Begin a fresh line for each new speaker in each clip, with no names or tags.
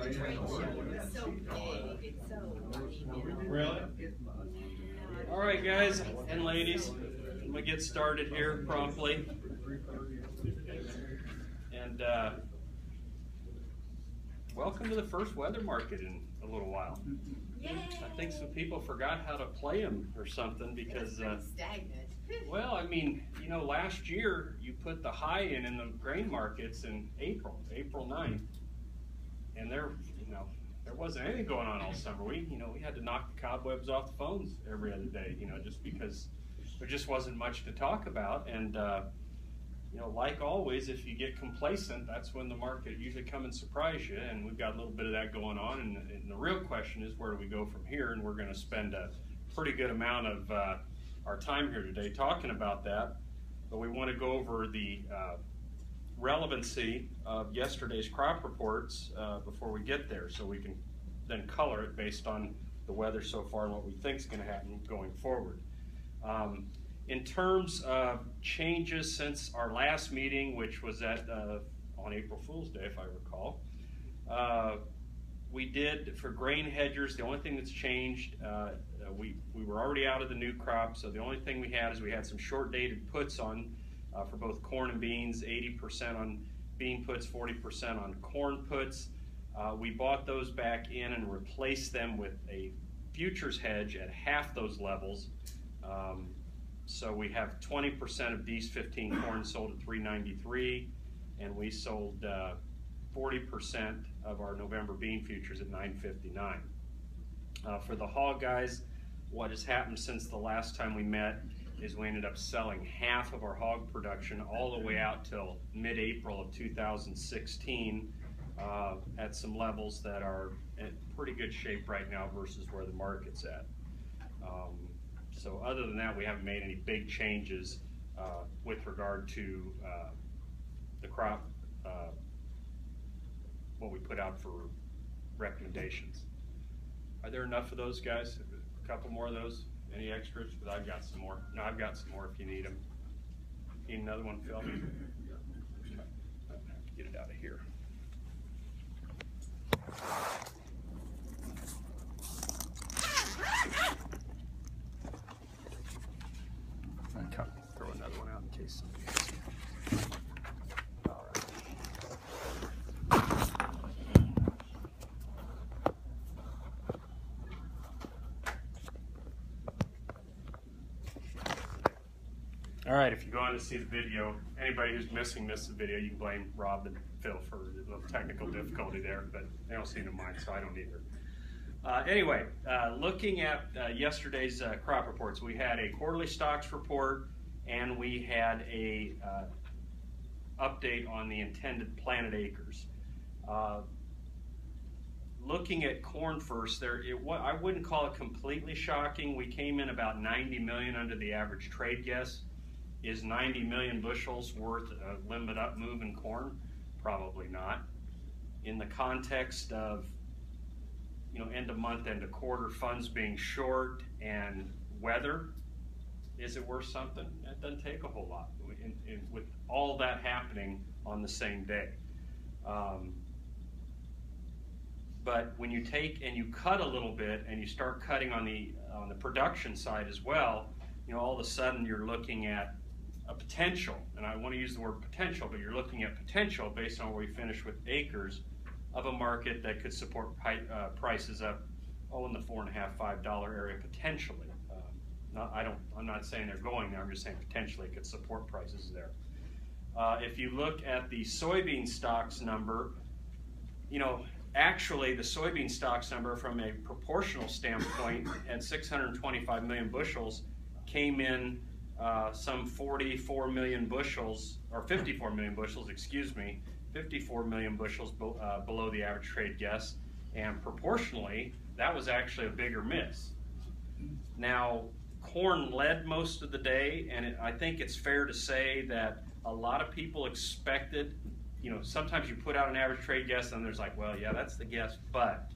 the trade show. It's so big. It's so
Really? All right, guys and ladies, I'm gonna get started here promptly. And welcome to the first weather market in a little while.
Yay.
I think some people forgot how to play them or something because,
stagnant.
well, I mean, you know, last year you put the high in the grain markets in April 9th, and there wasn't anything going on all summer. We had to knock the cobwebs off the phones every other day, just because there just wasn't much to talk about. And like always, if you get complacent, that's when the market usually come and surprise you. And we've got a little bit of that going on. And the real question is, where do we go from here? And we're going to spend a pretty good amount of our time here today talking about that. But we want to go over the relevancy of yesterday's crop reports before we get there, so we can then color it based on the weather so far and what we think is going to happen going forward. In terms of changes since our last meeting, which was on April Fool's Day, if I recall, we did, for grain hedgers, the only thing that's changed, we were already out of the new crop, so the only thing we had is we had some short-dated puts on for both corn and beans, 80% on bean puts, 40% on corn puts. We bought those back in and replaced them with a futures hedge at half those levels. So we have 20% of these 15 corn sold at $3.93, and we sold 40% of our November bean futures at $9.59. For the hog guys, what has happened since the last time we met is we ended up selling half of our hog production all the way out till mid-April of 2016 at some levels that are in pretty good shape right now versus where the market's at. So other than that, we haven't made any big changes with regard to the crop, what we put out for recommendations. Are there enough of those, guys? A couple more of those? Any extras? Because I've got some more. No, I've got some more if you need them. Need another one, Phil? Get it out of here. Throw another one out in case somebody gets here. All right. All right, if you go on to see the video, anybody who's missed the video, you can blame Rob and Phil for the little technical difficulty there, but they don't seem to mind, so I don't either. Anyway, looking at yesterday's crop reports, we had a quarterly stocks report, and we had a update on the intended planted acres. Looking at corn first, I wouldn't call it completely shocking. We came in about 90 million under the average trade guess. Is 90 million bushels worth a limit up move in corn? Probably not. In the context of end of month, end of quarter funds being short and weather, is it worth something? It doesn't take a whole lot with all that happening on the same day. But when you take and you cut a little bit and you start cutting on the production side as well, all of a sudden you're looking at a potential, and I want to use the word potential, but you're looking at potential based on where we finish with acres of a market that could support prices up in the $4.50–5 area potentially. I'm not saying they're going there. I'm just saying potentially it could support prices there. If you look at the soybean stocks number, actually the soybean stocks number from a proportional standpoint at 625 million bushels came in some 44 million bushels, or 54 million bushels, excuse me, 54 million bushels below the average trade guess, and proportionally, that was actually a bigger miss. Now, corn led most of the day, and I think it's fair to say that a lot of people expected, sometimes you put out an average trade guess and there's like, well, yeah, that's the guess, but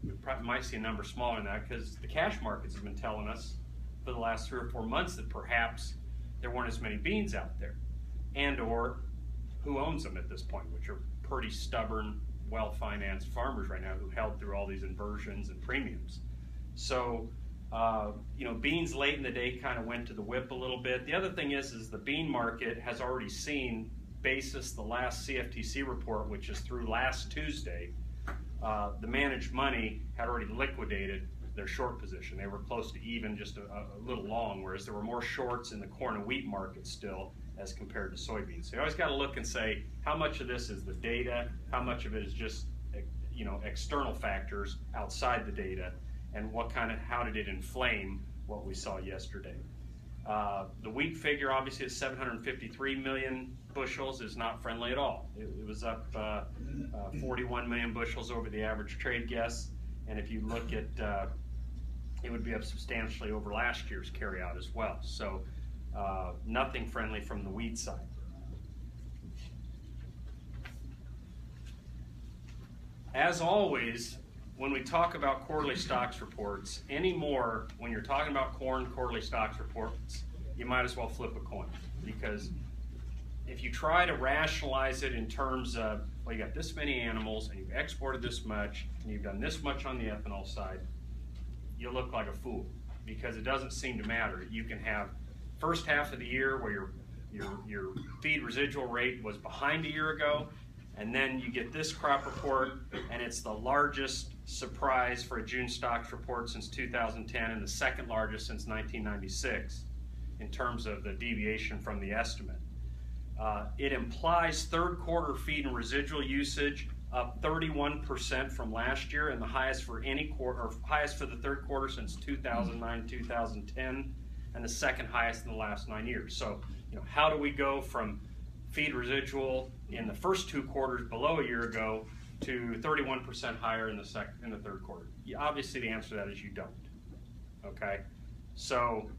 we probably might see a number smaller than that because the cash markets have been telling us for the last 3 or 4 months that perhaps there weren't as many beans out there, and or who owns them at this point, which are pretty stubborn, well-financed farmers right now who held through all these inversions and premiums. So, beans late in the day kind of went to the whip a little bit. The other thing is the bean market has already seen, basis the last CFTC report, which is through last Tuesday, the managed money had already liquidated their short position. They were close to even, just a little long, whereas there were more shorts in the corn and wheat market still as compared to soybeans. So you always got to look and say, how much of this is the data, how much of it is just external factors outside the data, and how did it inflame what we saw yesterday. The wheat figure, obviously, is 753 million bushels, is not friendly at all. It was up 41 million bushels over the average trade guess, and if you look at, it would be up substantially over last year's carryout as well. So nothing friendly from the wheat side. As always, when we talk about quarterly stocks reports, anymore, when you're talking about corn quarterly stocks reports, you might as well flip a coin. Because if you try to rationalize it in terms of, well, you got this many animals, and you've exported this much, and you've done this much on the ethanol side, you look like a fool. Because it doesn't seem to matter. You can have first half of the year where your feed residual rate was behind a year ago, and then you get this crop report, and it's the largest surprise for a June stocks report since 2010 and the second largest since 1996 in terms of the deviation from the estimate. It implies third quarter feed and residual usage up 31% from last year, and the highest for any quarter, or highest for the third quarter since 2009, 2010, and the second highest in the last 9 years. So, how do we go from feed residual in the first 2 quarters below a year ago to 31% higher in the third quarter? Obviously, the answer to that is you don't. Okay, so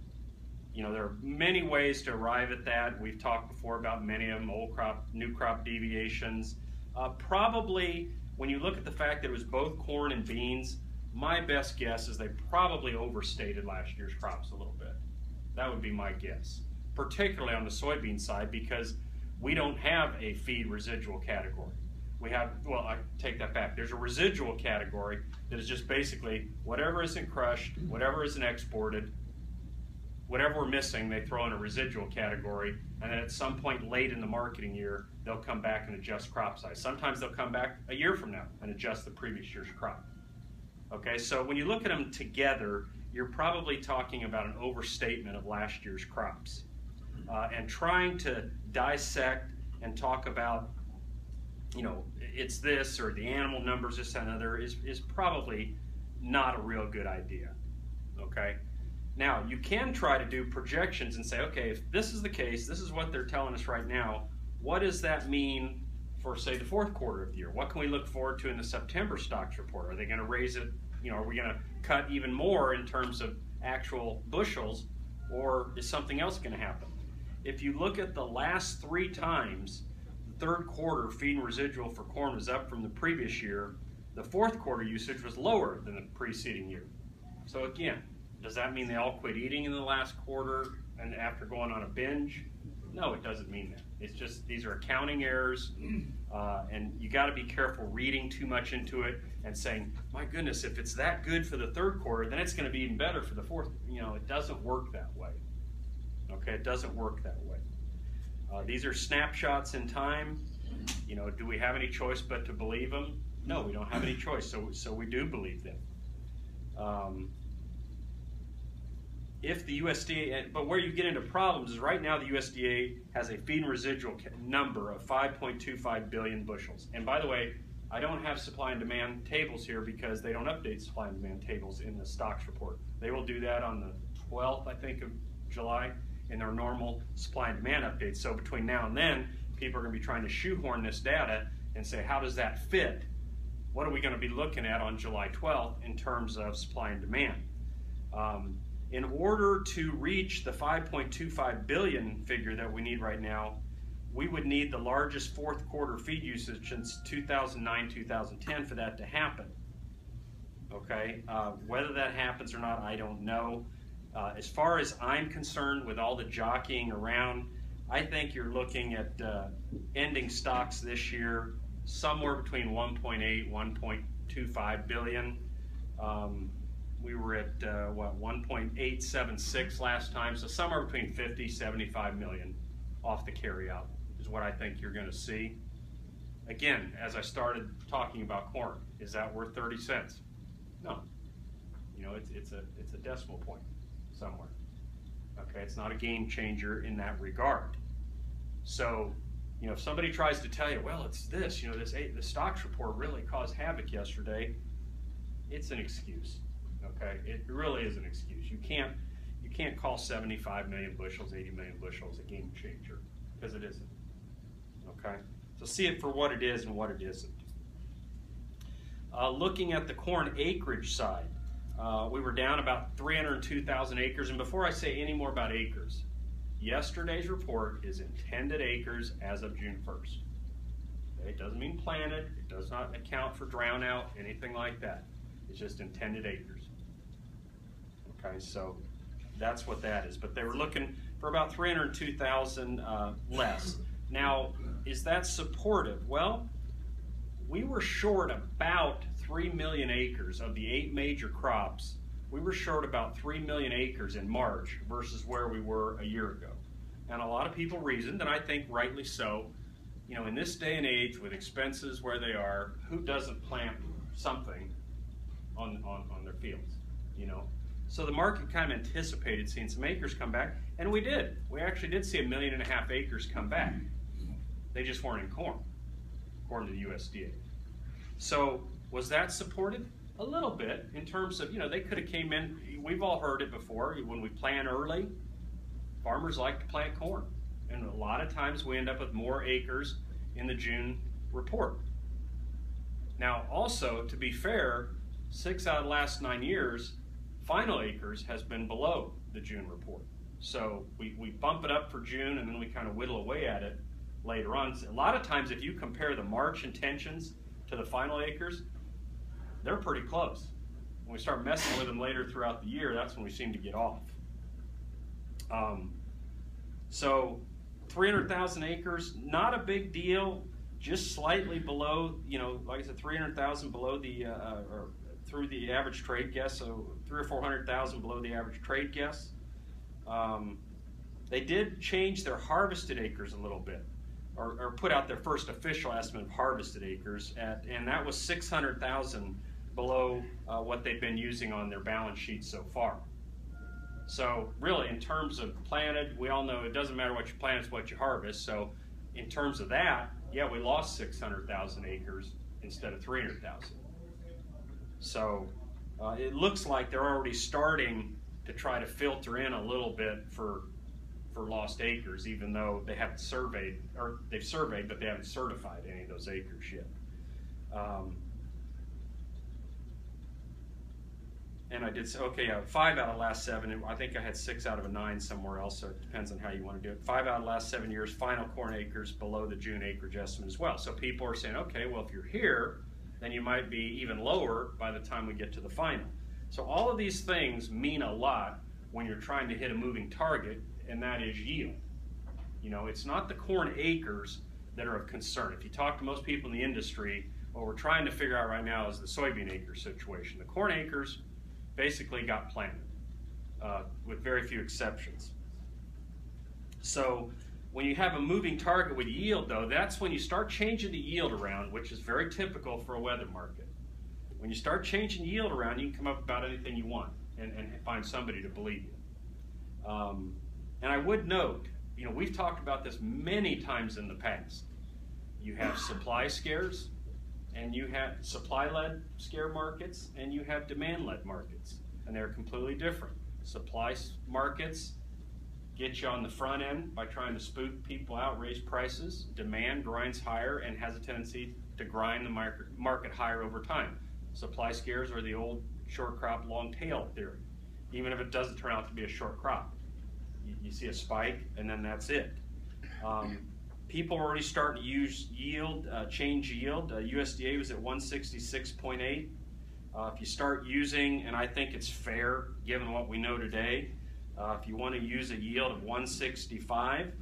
there are many ways to arrive at that. We've talked before about many of them: old crop, new crop deviations. Probably, when you look at the fact that it was both corn and beans, my best guess is they probably overstated last year's crops a little bit. That would be my guess, particularly on the soybean side, because we don't have a feed residual category. We have, well, I take that back. There's a residual category that is just basically whatever isn't crushed, whatever isn't exported, whatever we're missing, they throw in a residual category, and then at some point late in the marketing year, they'll come back and adjust crop size. Sometimes they'll come back a year from now and adjust the previous year's crop. Okay, so when you look at them together, you're probably talking about an overstatement of last year's crops. And trying to dissect and talk about, it's this or the animal numbers, this and other, is probably not a real good idea. Okay? Now, you can try to do projections and say, okay, if this is the case, this is what they're telling us right now, what does that mean for, say, the fourth quarter of the year? What can we look forward to in the September stocks report? Are they going to raise it? Are we going to cut even more in terms of actual bushels, or is something else going to happen? If you look at the last 3 times, the third quarter feed and residual for corn was up from the previous year. The fourth quarter usage was lower than the preceding year. So again, does that mean they all quit eating in the last quarter and after going on a binge? No, it doesn't mean that. It's just, these are accounting errors, and you got to be careful reading too much into it and saying, my goodness, if it's that good for the third quarter, then it's going to be even better for the fourth. It doesn't work that way. Okay, it doesn't work that way. These are snapshots in time. Do we have any choice but to believe them? No, we don't have any choice, so we do believe them. If the USDA, but where you get into problems is right now the USDA has a feed and residual number of 5.25 billion bushels. And by the way, I don't have supply and demand tables here because they don't update supply and demand tables in the stocks report. They will do that on the 12th, I think, of July in their normal supply and demand updates. So between now and then, people are going to be trying to shoehorn this data and say, how does that fit? What are we going to be looking at on July 12th in terms of supply and demand? In order to reach the 5.25 billion figure that we need right now, we would need the largest fourth quarter feed usage since 2009-2010 for that to happen. Okay, whether that happens or not, I don't know. As far as I'm concerned, with all the jockeying around, I think you're looking at ending stocks this year somewhere between 1.8, 1.25 billion. We were at 1.876 last time, so somewhere between 50, 75 million off the carryout is what I think you're going to see. Again, as I started talking about corn, is that worth 30 cents? No. You know, it's a decimal point somewhere. Okay, it's not a game changer in that regard. So, you know, if somebody tries to tell you, well, it's this, you know, the stocks report really caused havoc yesterday, it's an excuse. Okay, it really is an excuse. You can't call 75 million bushels, 80 million bushels a game changer, because it isn't. Okay, so see it for what it is and what it isn't. Looking at the corn acreage side, we were down about 302,000 acres. And before I say any more about acres, yesterday's report is intended acres as of June 1st. Okay? It doesn't mean planted. It does not account for drown out, anything like that. It's just intended acres. Okay, so that's what that is. But they were looking for about 302,000 less. Now, is that supportive? Well, we were short about 3 million acres of the 8 major crops. We were short about 3 million acres in March versus where we were a year ago. And a lot of people reasoned, and I think rightly so, you know, in this day and age with expenses where they are, who doesn't plant something on their fields, you know? So the market kind of anticipated seeing some acres come back, and we did. We actually did see 1.5 million acres come back. They just weren't in corn, according to the USDA. So was that supported? A little bit, in terms of, you know, they could have came in, we've all heard it before, when we plant early, farmers like to plant corn. And a lot of times we end up with more acres in the June report. Now also, to be fair, 6 out of the last 9 years, final acres has been below the June report. So we bump it up for June and then we kind of whittle away at it later on. A lot of times if you compare the March intentions to the final acres, they're pretty close. When we start messing with them later throughout the year, that's when we seem to get off. So 300,000 acres, not a big deal, just slightly below, you know, like I said, 300,000 below the, or through the average trade guess, so 300,000 or 400,000 below the average trade guess. They did change their harvested acres a little bit, or put out their first official estimate of harvested acres, and that was 600,000 below what they've been using on their balance sheet so far. So really, in terms of planted, we all know it doesn't matter what you plant, it's what you harvest. So in terms of that, yeah, we lost 600,000 acres instead of 300,000. So it looks like they're already starting to try to filter in a little bit for lost acres, even though they haven't surveyed, or they've surveyed, but they haven't certified any of those acres yet. And I did say, okay, 5 out of the last 7, I think I had 6 out of a 9 somewhere else, so it depends on how you want to do it. 5 out of the last 7 years, final corn acres below the June acreage estimate as well. So people are saying, okay, well, if you're here, then you might be even lower by the time we get to the final. So all of these things mean a lot when you're trying to hit a moving target, and that is yield. You know, it's not the corn acres that are of concern. If you talk to most people in the industry, what we're trying to figure out right now is the soybean acre situation. The corn acres basically got planted, with very few exceptions. So when you have a moving target with yield, though, that's when you start changing the yield around, which is very typical for a weather market. When you start changing yield around, you can come up with about anything you want and find somebody to believe you. And I would note, you know, we've talked about this many times in the past. You have supply scares, and you have supply-led scare markets, and you have demand-led markets, and they're completely different. Supply markets get you on the front end by trying to spook people out, raise prices. Demand grinds higher and has a tendency to grind the market higher over time. Supply scares are the old short crop, long tail theory. Even if it doesn't turn out to be a short crop, you see a spike, and then that's it. People are already starting to use yield, change yield. USDA was at 166.8. If you start using, and I think it's fair given what we know today, if you want to use a yield of 165,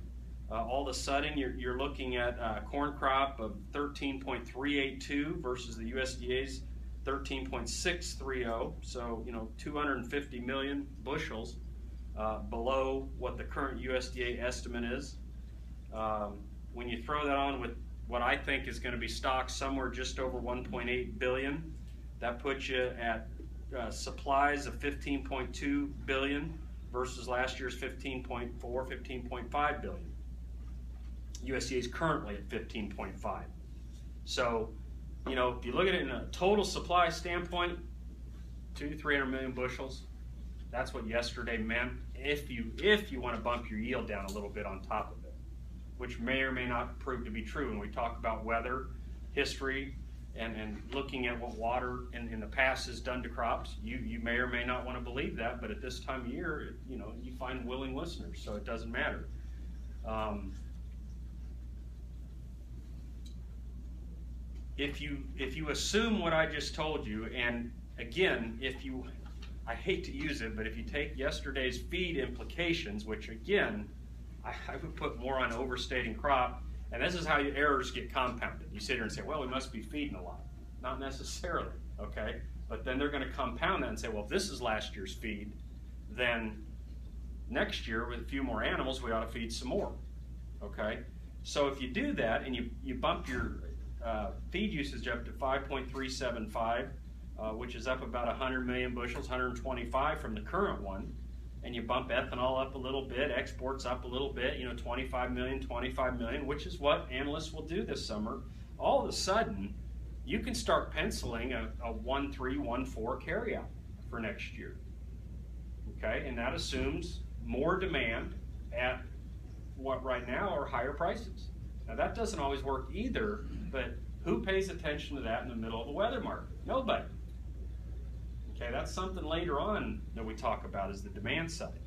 all of a sudden you're looking at a corn crop of 13.382 versus the USDA's 13.630. So 250 million bushels below what the current USDA estimate is. When you throw that on with what I think is going to be stocked somewhere just over 1.8 billion, that puts you at supplies of 15.2 billion versus last year's 15.4, 15.5 billion. USDA is currently at 15.5. So, if you look at it in a total supply standpoint, 200 to 300 million bushels. That's what yesterday meant. If you want to bump your yield down a little bit on top of it, which may or may not prove to be true. When we talk about weather, history, and looking at what water in the past has done to crops, you may or may not want to believe that. But at this time of year, you find willing listeners, so it doesn't matter. If you assume what I just told you, and again, I hate to use it, but if you take yesterday's feed implications, which again, I would put more on overstating crop, and this is how your errors get compounded. You sit here and say, well, we must be feeding a lot. Not necessarily, okay? But then they're going to compound that and say, well, if this is last year's feed, then next year with a few more animals, we ought to feed some more, okay? So if you do that and you bump your feed usage up to 5.375, which is up about 100 million bushels, 125 from the current one, and you bump ethanol up a little bit, exports up a little bit, 25 million, which is what analysts will do this summer. All of a sudden, you can start penciling a 1.3, 1.4 carryout for next year. Okay, and that assumes more demand at what right now are higher prices. Now that doesn't always work either, but who pays attention to that in the middle of a weather market? Nobody. Okay, that's something later on that we talk about is the demand side.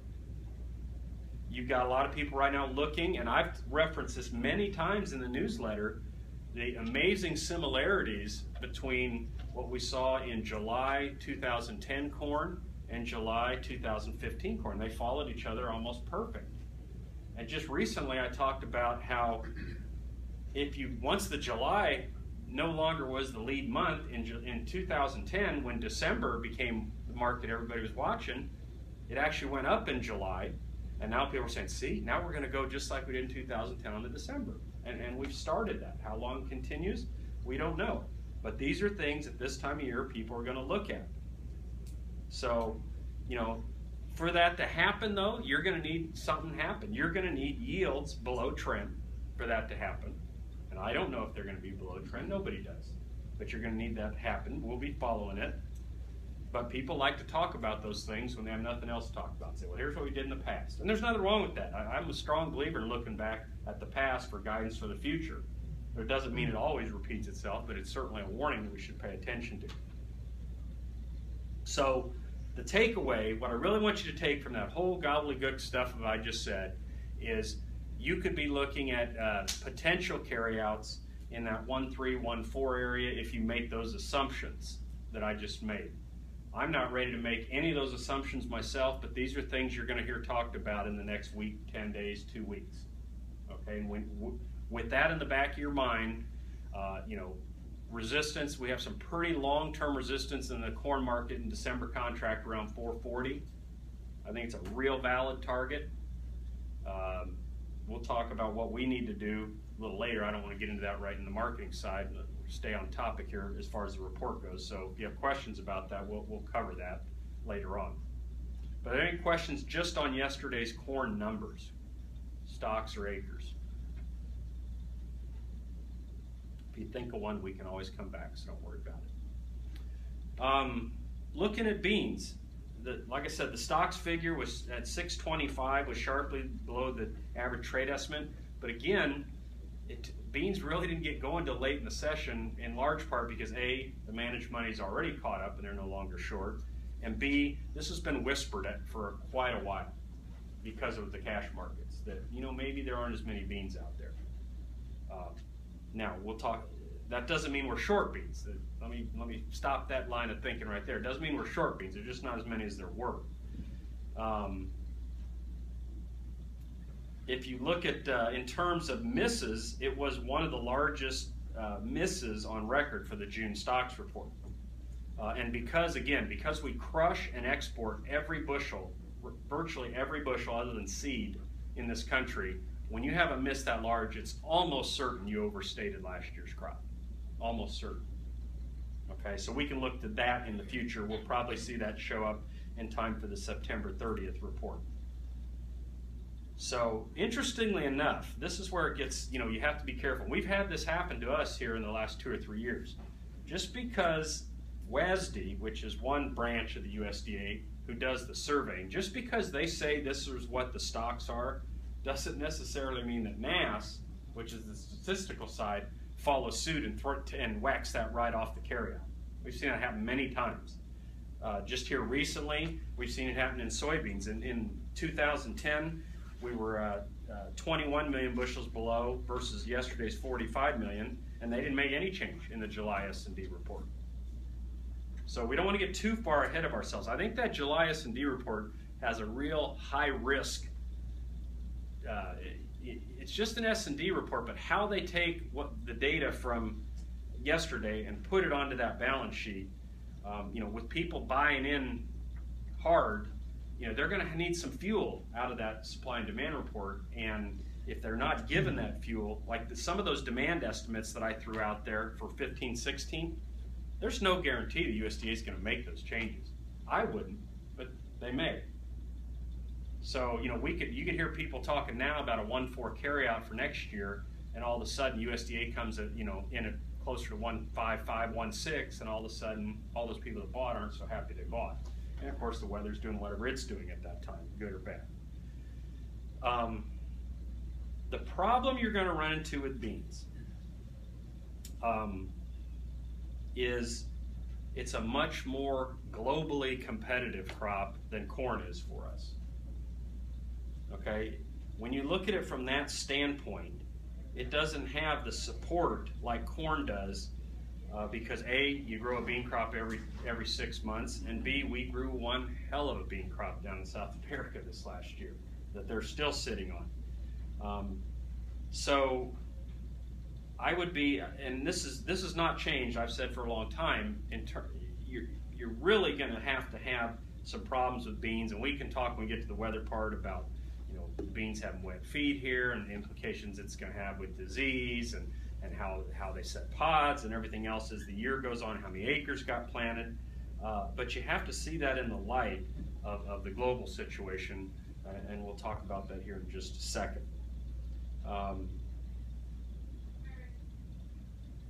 You've got a lot of people right now looking, and I've referenced this many times in the newsletter, the amazing similarities between what we saw in July 2010 corn and July 2015 corn. They followed each other almost perfect. And just recently I talked about how once the July no longer was the lead month in 2010, when December became the mark that everybody was watching, it actually went up in July, and now people are saying, see, now we're going to go just like we did in 2010 on the December. And we've started that. How long it continues, we don't know. But these are things at this time of year people are going to look at. So, for that to happen, though, you're going to need something to happen. You're going to need yields below trend for that to happen. And I don't know if they're going to be below trend. Nobody does. But you're going to need that to happen. We'll be following it. But people like to talk about those things when they have nothing else to talk about. Say, well, here's what we did in the past. And there's nothing wrong with that. I'm a strong believer in looking back at the past for guidance for the future. It doesn't mean it always repeats itself, but it's certainly a warning that we should pay attention to. So the takeaway, what I really want you to take from that whole gobbledygook stuff that I just said is you could be looking at potential carryouts in that 1.3, 1.4 area if you make those assumptions that I just made. I'm not ready to make any of those assumptions myself, but these are things you're going to hear talked about in the next week, 10 days, 2 weeks. Okay, and with that in the back of your mind, resistance, we have some pretty long-term resistance in the corn market in December contract around 440. I think it's a real valid target. We'll talk about what we need to do a little later. I don't want to get into that right in the marketing side. Stay on topic here as far as the report goes. So if you have questions about that, we'll cover that later on. But are there any questions just on yesterday's corn numbers, stocks or acres? If you think of one, we can always come back, so don't worry about it. Looking at beans, like I said, the stocks figure was at 625, was sharply below the average trade estimate. But again, beans really didn't get going till late in the session, in large part because A, the managed money's already caught up and they're no longer short, and B, this has been whispered at for quite a while because of the cash markets, that maybe there aren't as many beans out there. Now we'll talk. That doesn't mean we're short beans. Let me stop that line of thinking right there. It doesn't mean we're short beans. There's just not as many as there were. if you look at, in terms of misses, it was one of the largest misses on record for the June stocks report. And because we crush and export every bushel, virtually every bushel other than seed in this country, when you have a miss that large, it's almost certain you overstated last year's crop. Almost certain. Okay, so we can look to that in the future. We'll probably see that show up in time for the September 30th report. So interestingly enough, this is where it gets, you have to be careful. We've had this happen to us here in the last 2 or 3 years. Just because WASDE, which is one branch of the USDA who does the surveying, just because they say this is what the stocks are, doesn't necessarily mean that NASS, which is the statistical side, follows suit and whacks that right off the carryout. We've seen that happen many times. Just here recently, we've seen it happen in soybeans. In 2010, we were 21 million bushels below versus yesterday's 45 million, and they didn't make any change in the July S&D report. So we don't want to get too far ahead of ourselves. I think that July S&D report has a real high risk. It's just an S&D report, but how they take the data from yesterday and put it onto that balance sheet, with people buying in hard, they're going to need some fuel out of that supply and demand report. And if they're not given that fuel, like some of those demand estimates that I threw out there for 15-16, there's no guarantee the USDA is going to make those changes. I wouldn't, but they may. So, you could hear people talking now about a 1.4 carryout for next year, and all of a sudden USDA comes at, in at closer to 1.55, 1.6, and all of a sudden all those people that bought aren't so happy they bought. And of course the weather's doing whatever it's doing at that time, good or bad. The problem you're going to run into with beans is it's a much more globally competitive crop than corn is for us. Okay, when you look at it from that standpoint, it doesn't have the support like corn does, because A, you grow a bean crop every 6 months, and B, we grew one hell of a bean crop down in South America this last year that they're still sitting on. So I would be, and this is not changed, I've said for a long time, you're really going to have some problems with beans, and we can talk when we get to the weather part about beans having wet feet here and the implications it's going to have with disease and how they set pods and everything else as the year goes on, how many acres got planted. But you have to see that in the light of the global situation, and we'll talk about that here in just a second.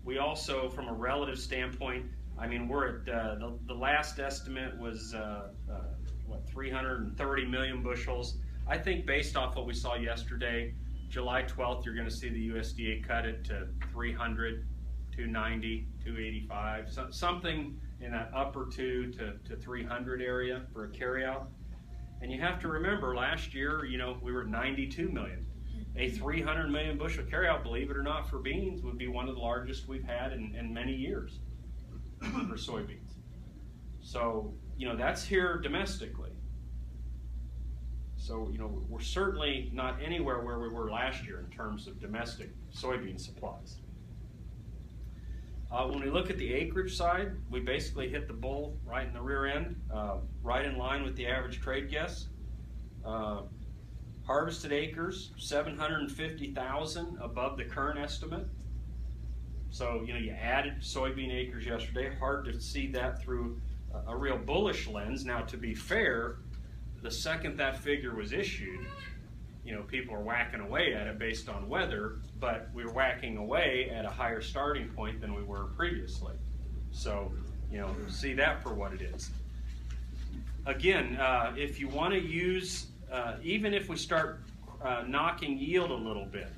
We also, from a relative standpoint, we're at, the last estimate was, 330 million bushels. I think based off what we saw yesterday, July 12th, you're going to see the USDA cut it to 300, 290, 285, something in that upper 2 to 300 area for a carryout. And you have to remember, last year, we were 92 million. A 300 million bushel carryout, believe it or not, for beans would be one of the largest we've had in many years for soybeans. So, that's here domestically. So, we're certainly not anywhere where we were last year in terms of domestic soybean supplies. When we look at the acreage side, we basically hit the bull right in the rear end, right in line with the average trade guess. Harvested acres, 750,000 above the current estimate. So, you added soybean acres yesterday. Hard to see that through a real bullish lens. Now, to be fair, the second that figure was issued, people are whacking away at it based on weather, but we're whacking away at a higher starting point than we were previously. So, see that for what it is. Again, if you want to use, even if we start knocking yield a little bit,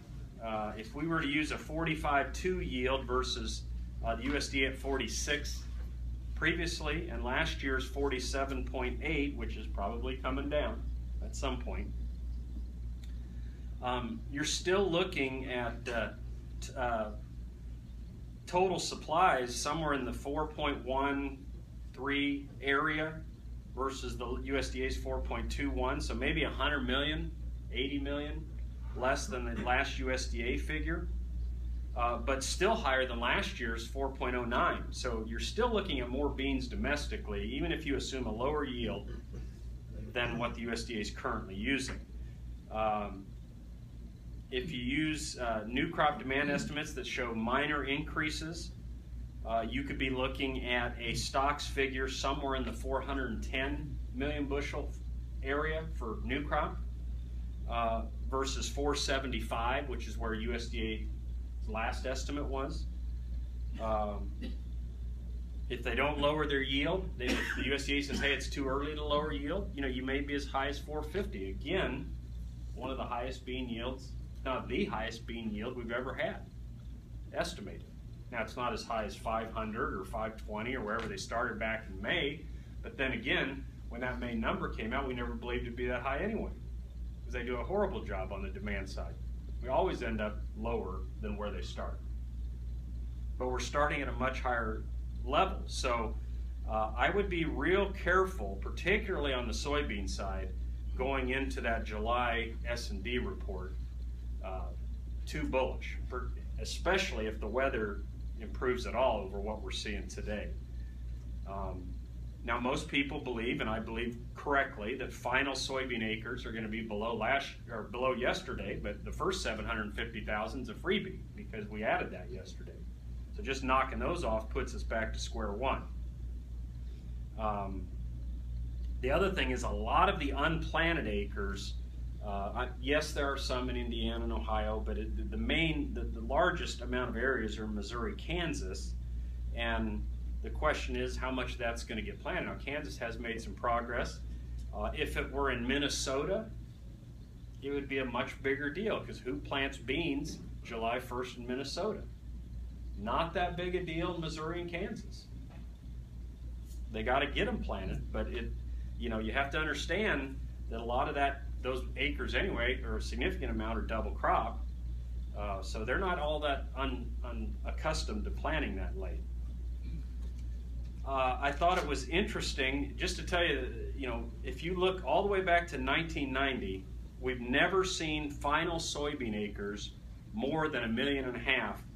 if we were to use a 45.2 yield versus the USDA at 46 previously, and last year's 47.8, which is probably coming down at some point, you're still looking at total supplies somewhere in the 4.13 area versus the USDA's 4.21, so maybe 100 million, 80 million less than the last USDA figure, but still higher than last year's 4.09. So you're still looking at more beans domestically, even if you assume a lower yield than what the USDA is currently using. If you use new crop demand estimates that show minor increases, you could be looking at a stocks figure somewhere in the 410 million bushel area for new crop versus 475, which is where USDA's last estimate was. If they don't lower their yield, the USDA says, hey, it's too early to lower yield, you may be as high as 450. Again, one of the highest bean yields, not the highest bean yield we've ever had, estimated. Now, it's not as high as 500 or 520 or wherever they started back in May, but then again, when that May number came out, we never believed it'd be that high anyway, because they do a horrible job on the demand side. We always end up lower than where they start. But we're starting at a much higher level, so I would be real careful, particularly on the soybean side, going into that July S&D report, too bullish, especially if the weather improves at all over what we're seeing today. Now, most people believe, and I believe correctly, that final soybean acres are going to be below yesterday, but the first 750,000 is a freebie because we added that yesterday. So just knocking those off puts us back to square one. The other thing is a lot of the unplanted acres, yes, there are some in Indiana and Ohio, but the largest amount of areas are in Missouri, Kansas, and the question is how much that's going to get planted. Now, Kansas has made some progress. If it were in Minnesota, it would be a much bigger deal, because who plants beans July 1st in Minnesota? Not that big a deal in Missouri and Kansas. They got to get them planted, but you have to understand that a lot of those acres anyway, or a significant amount, are double crop, so they're not all that unaccustomed to planting that late. I thought it was interesting, just to tell you, if you look all the way back to 1990, we've never seen final soybean acres more than 1.5 million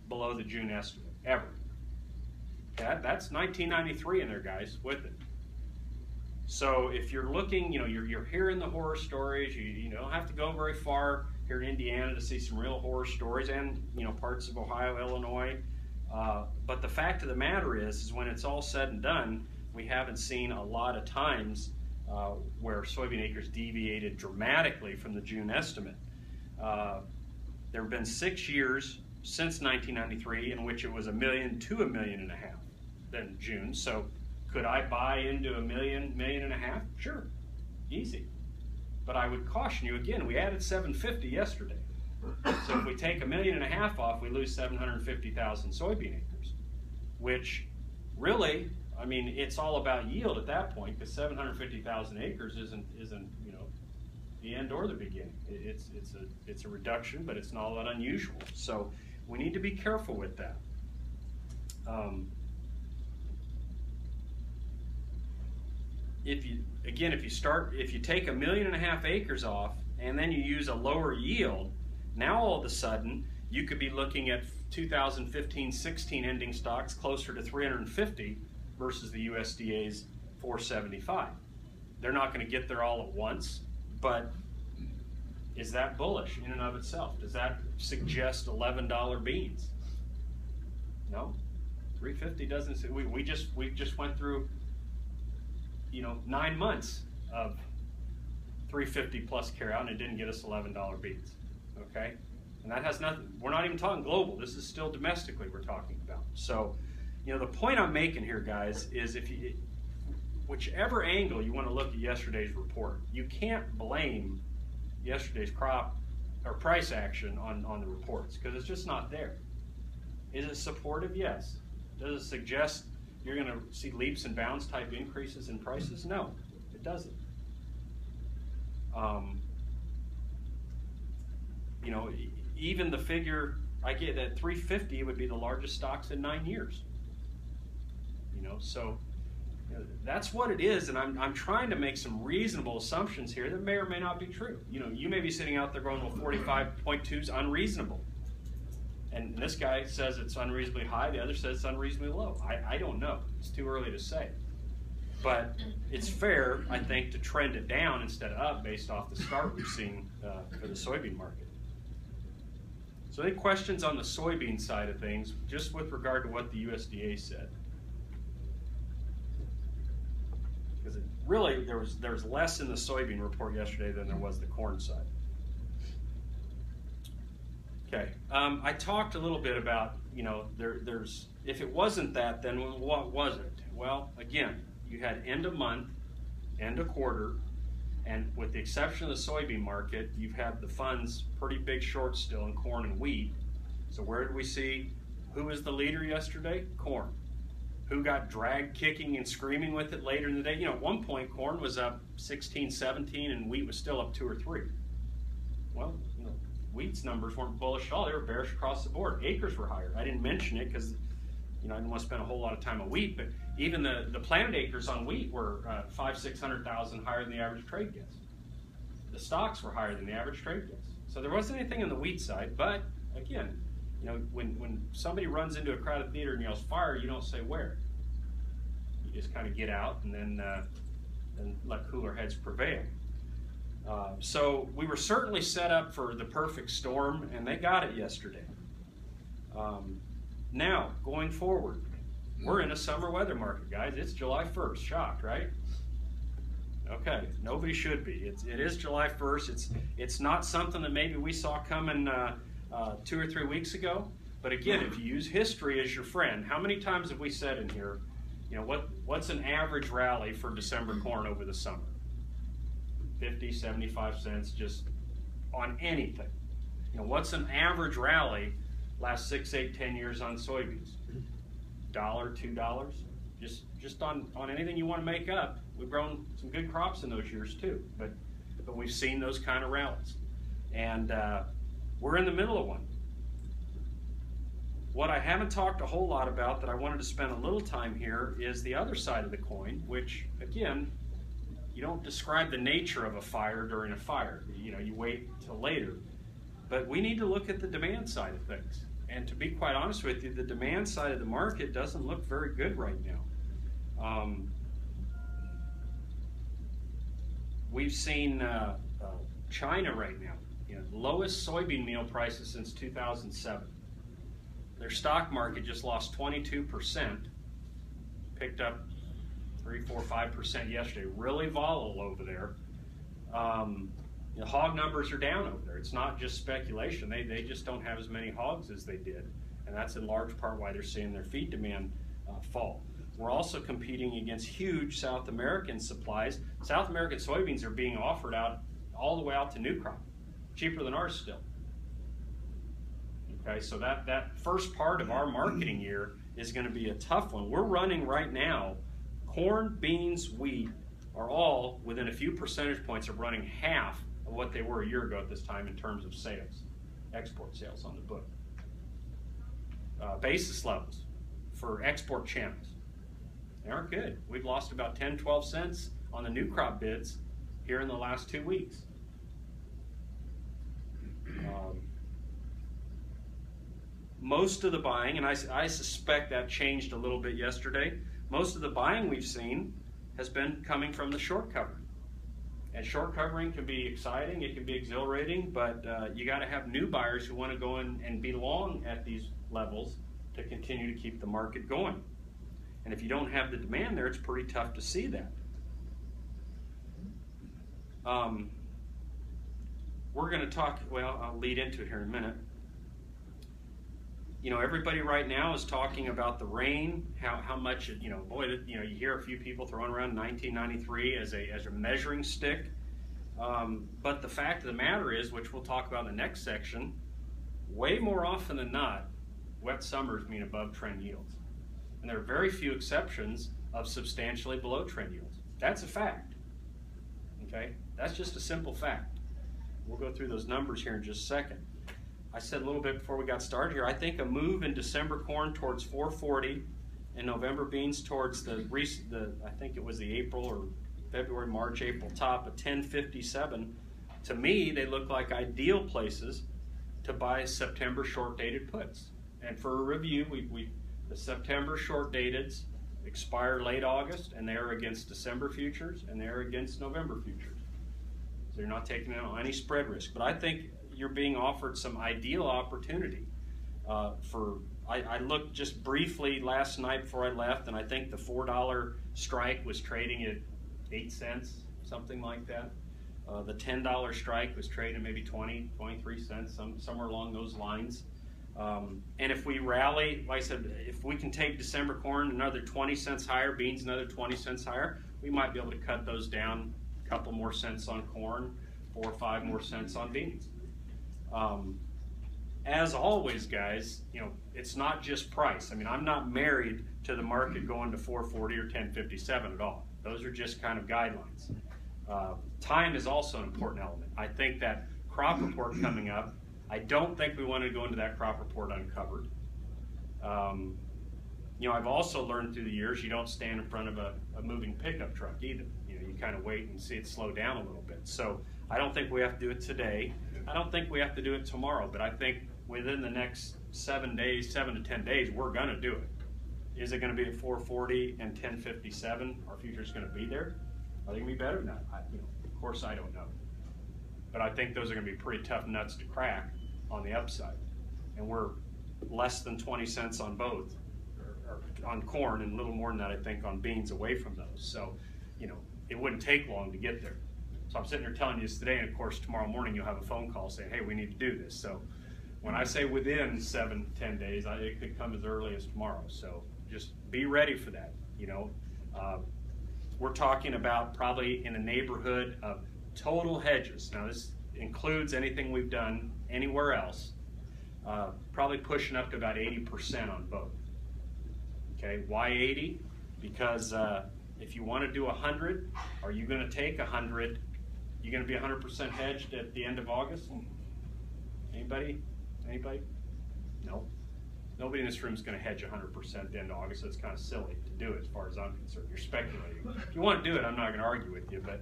below the June estimate, ever. That's 1993 in there, guys, with it. So if you're looking, you're hearing the horror stories. You don't have to go very far here in Indiana to see some real horror stories, and parts of Ohio, Illinois. But the fact of the matter is when it's all said and done, we haven't seen a lot of times where soybean acres deviated dramatically from the June estimate. There have been 6 years since 1993 in which it was 1 million to 1.5 million than June. So could I buy into 1 million, 1.5 million? Sure, easy. But I would caution you again, we added 750 yesterday. So if we take 1.5 million off, we lose 750,000 soybean acres, which really, it's all about yield at that point, because 750,000 acres isn't the end or the beginning. It's a reduction, but it's not all that unusual. So we need to be careful with that. If you take 1.5 million acres off and then you use a lower yield, now all of a sudden you could be looking at 2015-16 ending stocks closer to 350 versus the USDA's 475. They're not going to get there all at once, but is that bullish in and of itself? Does that suggest $11 beans? No, 350 doesn't. We just went through 9 months of 350 plus carryout, and it didn't get us $11 beans. Okay, and that has nothing. We're not even talking global. This is still domestically we're talking about. So, the point I'm making here, guys, is whichever angle you want to look at yesterday's report, you can't blame yesterday's crop or price action on the reports, because it's just not there. Is it supportive? Yes. Does it suggest you're going to see leaps and bounds type increases in prices? No, it doesn't. Even the figure I get at 350 would be the largest stocks in 9 years. So that's what it is, and I'm trying to make some reasonable assumptions here that may or may not be true. You know, you may be sitting out there going, well, 45.2 is unreasonable. And this guy says it's unreasonably high, the other says it's unreasonably low. I don't know. It's too early to say. But it's fair, I think, to trend it down instead of up based off the start we've seen for the soybean market. So any questions on the soybean side of things, just with regard to what the USDA said? Because really, there was less in the soybean report yesterday than there was the corn side. Okay, I talked a little bit about, you know, there's if it wasn't that, then what was it? Well, again, you had end of month, end of quarter, and with the exception of the soybean market, you've had the funds pretty big short still in corn and wheat. So where did we see, who was the leader yesterday? Corn. Who got dragged kicking and screaming with it later in the day? You know, at one point corn was up 16, 17, and wheat was still up 2 or 3. Well, you know, wheat's numbers weren't bullish at all. They were bearish across the board. Acres were higher. I didn't mention it because, you know, I didn't want to spend a whole lot of time on wheat, but even the planted acres on wheat were 500,000-600,000 higher than the average trade guess. The stocks were higher than the average trade guess. So there wasn't anything on the wheat side, but again, you know, when somebody runs into a crowded theater and yells fire, you don't say where. You just kind of get out and then let cooler heads prevail. So we were certainly set up for the perfect storm, and they got it yesterday. Now, going forward, we're in a summer weather market, guys. It's July 1st. Shocked, right? Okay, nobody should be. It is July 1st. It's not something that maybe we saw coming 2 or 3 weeks ago. But again, if you use history as your friend, how many times have we said in here, you know, what's an average rally for December corn over the summer? 50, 75 cents just on anything. You know, what's an average rally last 6, 8, 10 years on soybeans? $1, $2? Just on anything you want to make up. We've grown some good crops in those years too, but we've seen those kind of rallies. And we're in the middle of one. What I haven't talked a whole lot about that I wanted to spend a little time here is the other side of the coin, which again, you don't describe the nature of a fire during a fire. You know, you wait till later. But we need to look at the demand side of things. And to be quite honest with you, the demand side of the market doesn't look very good right now. We've seen China right now, you know, lowest soybean meal prices since 2007. Their stock market just lost 22%, picked up 3, 4, 5% yesterday. Really volatile over there. The hog numbers are down over there. It's not just speculation. They just don't have as many hogs as they did. And that's in large part why they're seeing their feed demand fall. We're also competing against huge South American supplies. South American soybeans are being offered out all the way out to new crop. Cheaper than ours still. Okay, so that first part of our marketing year is going to be a tough one. We're running right now, corn, beans, wheat are all within a few percentage points of running half of what they were a year ago at this time in terms of sales, export sales on the book. Basis levels for export channels, they aren't good. We've lost about 10, 12 cents on the new crop bids here in the last 2 weeks. Most of the buying, and I suspect that changed a little bit yesterday, most of the buying we've seen has been coming from the short covering. And short covering can be exciting, it can be exhilarating, but you got to have new buyers who want to go in and be long at these levels to continue to keep the market going. And if you don't have the demand there, it's pretty tough to see that. We're going to talk, well, I'll lead into it here in a minute. You know, everybody right now is talking about the rain, how much, you know, boy, you know, you hear a few people throwing around 1993 as a measuring stick. But the fact of the matter is, which we'll talk about in the next section, way more often than not, wet summers mean above trend yields. And there are very few exceptions of substantially below trend yields. That's a fact. Okay? That's just a simple fact. We'll go through those numbers here in just a second. I said a little bit before we got started here, I think a move in December corn towards 440 and November beans towards the I think it was the April or February, March, April top of 1057. To me, they look like ideal places to buy September short-dated puts. And for a review, the September short-dateds expire late August, and they're against December futures, and they're against November futures. So you're not taking on any spread risk. But I think you're being offered some ideal opportunity. I looked just briefly last night before I left, and I think the $4 strike was trading at 8 cents, something like that. The $10 strike was trading maybe 20, 23 cents, somewhere along those lines. And if we rally, like I said, if we can take December corn another 20 cents higher, beans another 20 cents higher, we might be able to cut those down a couple more cents on corn, 4 or 5 more cents on beans. As always, guys, it's not just price. I mean, I'm not married to the market going to 440 or 1057 at all. Those are just kind of guidelines. Time is also an important element. I think that crop report coming up, I don't think we want to go into that crop report uncovered. I've also learned through the years, you don't stand in front of a moving pickup truck either. You kind of wait and see it slow down a little bit. So I don't think we have to do it today. I don't think we have to do it tomorrow, but I think within the next 7 to 10 days, we're going to do it. Is it going to be at 440 and 1057? Our future's going to be there? Are they going to be better than that? Of course, I don't know. But I think those are going to be pretty tough nuts to crack on the upside. And we're less than 20 cents on both, or on corn, and a little more than that, I think, on beans away from those. So, it wouldn't take long to get there. So I'm sitting here telling you this today, and of course, tomorrow morning you'll have a phone call saying, hey, we need to do this. So when I say within 7 to 10 days, it could come as early as tomorrow. So just be ready for that. We're talking about probably in the neighborhood of total hedges. Now this includes anything we've done anywhere else, probably pushing up to about 80% on both. Okay, why 80? Because if you want to do 100, are you going to take 100? You going to be 100% hedged at the end of August? Anybody? No. Nobody in this room is going to hedge 100% at the end of August, so it's kind of silly to do it as far as I'm concerned. You're speculating. If you want to do it, I'm not going to argue with you, but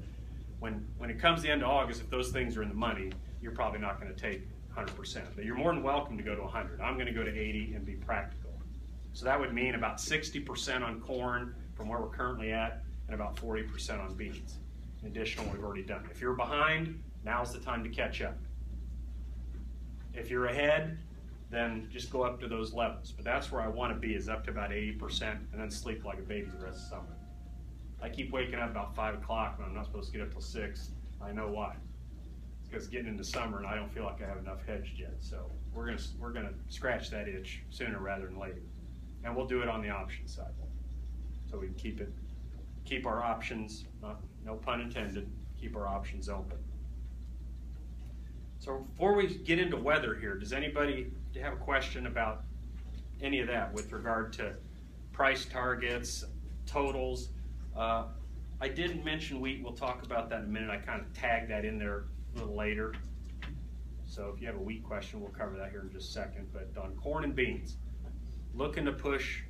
when it comes to the end of August, if those things are in the money, you're probably not going to take 100%. But you're more than welcome to go to 100. I'm going to go to 80 and be practical. So that would mean about 60% on corn from where we're currently at, and about 40% on beans. Additional, we've already done. If you're behind, now's the time to catch up. If you're ahead, then just go up to those levels. But that's where I want to be, is up to about 80%, and then sleep like a baby the rest of the summer. I keep waking up about 5 o'clock when I'm not supposed to get up till 6. I know why. It's because getting into summer and I don't feel like I have enough hedged yet. So we're gonna scratch that itch sooner rather than later. And we'll do it on the option side. So we can keep our options, no pun intended, keep our options open. So before we get into weather here, does anybody have a question about any of that with regard to price targets, totals? I didn't mention wheat. We'll talk about that in a minute. I kind of tagged that in there a little later. So if you have a wheat question, we'll cover that here in just a second. But on corn and beans, looking to push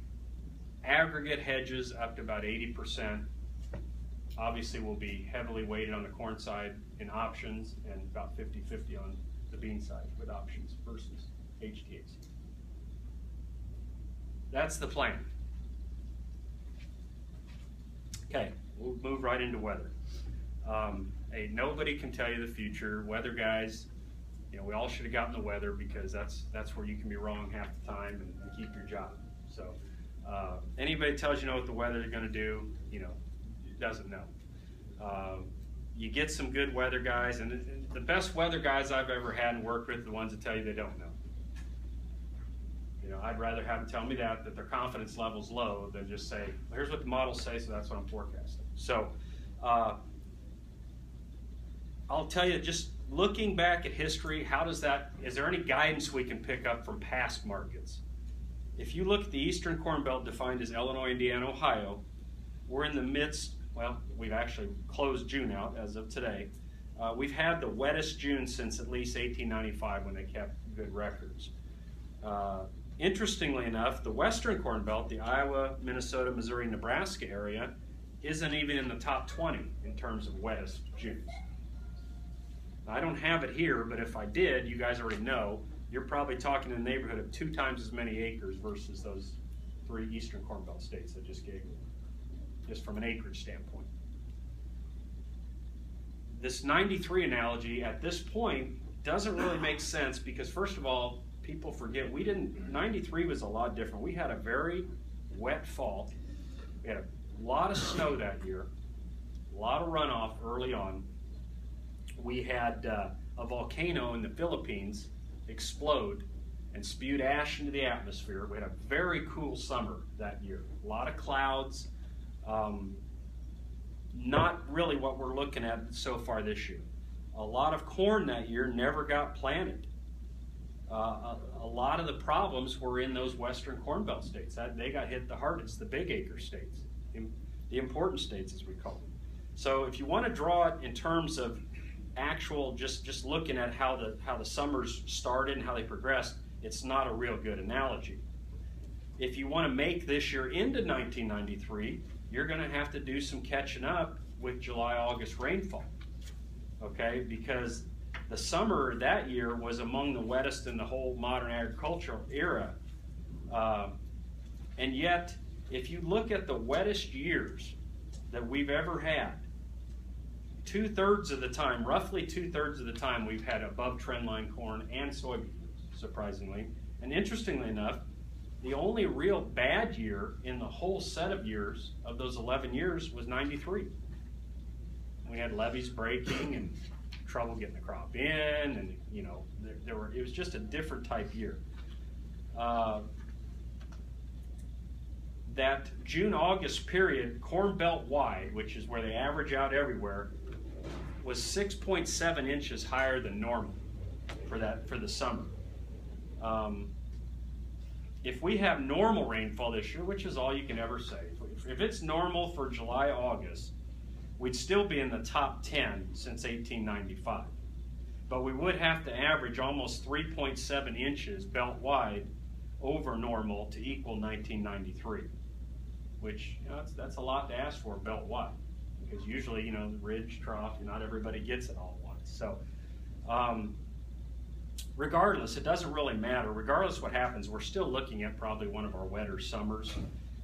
aggregate hedges up to about 80%. Obviously, we'll be heavily weighted on the corn side in options and about 50-50 on the bean side with options versus HTAs. That's the plan. Okay, we'll move right into weather. Hey, nobody can tell you the future. Weather guys, we all should have gotten the weather, because that's where you can be wrong half the time and keep your job. So anybody tells you what the weather is going to do, doesn't know. You get some good weather guys, and the best weather guys I've ever had and worked with are the ones that tell you they don't know. I'd rather have them tell me that their confidence level's low than just say, well, here's what the models say, so that's what I'm forecasting. So I'll tell you, just looking back at history, is there any guidance we can pick up from past markets? If you look at the Eastern Corn Belt, defined as Illinois, Indiana, Ohio, we're in the midst, well, we've actually closed June out as of today. We've had the wettest June since at least 1895, when they kept good records. Interestingly enough, the Western Corn Belt, the Iowa, Minnesota, Missouri, Nebraska area, isn't even in the top 20 in terms of wettest Junes. Now, I don't have it here, but if I did, you guys already know, you're probably talking in the neighborhood of 2 times as many acres versus those 3 Eastern Corn Belt states I just gave you, just from an acreage standpoint. This 93 analogy at this point doesn't really make sense because, first of all, people forget 93 was a lot different. We had a very wet fall. We had a lot of snow that year, a lot of runoff early on. We had a volcano in the Philippines explode and spewed ash into the atmosphere. We had a very cool summer that year. A lot of clouds. Not really what we're looking at so far this year. A lot of corn that year never got planted. A lot of the problems were in those Western Corn Belt states. They got hit the hardest, the big acre states, the important states as we call them. So if you want to draw it in terms of actual, just looking at how the summers started and how they progressed, it's not a real good analogy. If you want to make this year into 1993, you're going to have to do some catching up with July-August rainfall, okay? Because the summer that year was among the wettest in the whole modern agricultural era. And yet, if you look at the wettest years that we've ever had, 2/3 of the time, roughly 2/3 of the time, we've had above trendline corn and soybeans, surprisingly. And interestingly enough, the only real bad year in the whole set of years of those 11 years was 93. We had levees breaking and trouble getting the crop in, and it was just a different type year. That June-August period, Corn Belt wide, which is where they average out everywhere, was 6.7 inches higher than normal for the summer. If we have normal rainfall this year, which is all you can ever say, if it's normal for July, August, we'd still be in the top 10 since 1895. But we would have to average almost 3.7 inches belt-wide over normal to equal 1993, which that's a lot to ask for belt-wide, because usually, the ridge, trough, not everybody gets it all at once. So regardless, it doesn't really matter. Regardless what happens, we're still looking at probably one of our wetter summers.